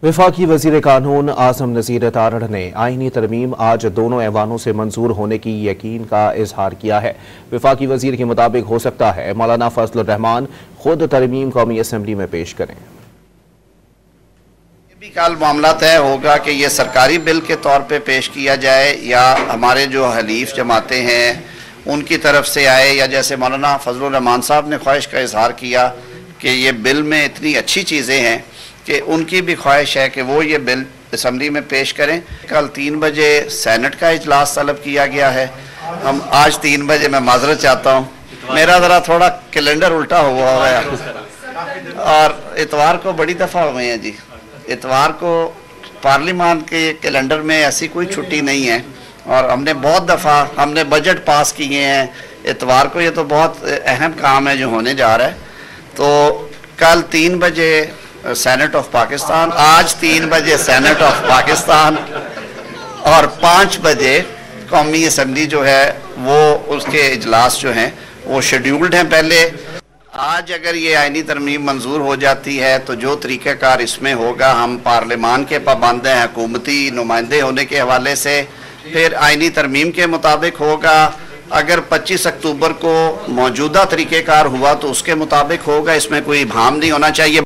वफाकी वज़ीर कानून आज़म नज़ीर तारड़ ने आईनी तरमीम आज दोनों ऐवानों से मंजूर होने की यकीन का इजहार किया है। वफाकी वज़ीर के मुताबिक हो सकता है मौलाना फजलुर रहमान खुद तरमीम कौमी असम्बली में पेश करें। भी कल मामला तय होगा कि ये सरकारी बिल के तौर पे पेश किया जाए या हमारे जो हलीफ जमाते हैं उनकी तरफ से आए, या जैसे मौलाना फजलुर रहमान साहब ने ख्वाहिश का इजहार किया कि ये बिल में इतनी अच्छी चीज़ें हैं कि उनकी भी ख्वाहिश है कि वो ये बिल असम्बली में पेश करें। कल 3 बजे सेनेट का इजलास तलब किया गया है। हम आज 3 बजे, मैं माजरत चाहता हूँ, मेरा ज़रा थोड़ा कैलेंडर उल्टा हुआ है और इतवार को बड़ी दफ़ा हुए हैं जी। इतवार को पार्लियामान के कैलेंडर में ऐसी कोई छुट्टी नहीं है और हमने बहुत दफ़ा हमने बजट पास किए हैं इतवार को। ये तो बहुत अहम काम है जो होने जा रहा है। तो कल 3 बजे सेनेट ऑफ पाकिस्तान, आज 3 बजे सेनेट ऑफ पाकिस्तान और 5 बजे कौमी असम्बली जो है वो उसके इजलास जो हैं वो शेड्यूल्ड हैं पहले। आज अगर ये आईनी तरमीम मंजूर हो जाती है तो जो तरीक़ाकार इसमें होगा, हम पार्लियामान के पाबंद हैं हुकूमती नुमाइंदे होने के हवाले से, फिर आईनी तरमीम के मुताबिक होगा। अगर 25 अक्टूबर को मौजूदा तरीक़ेकार हुआ तो उसके मुताबिक होगा, इसमें कोई इबहम नहीं होना चाहिए।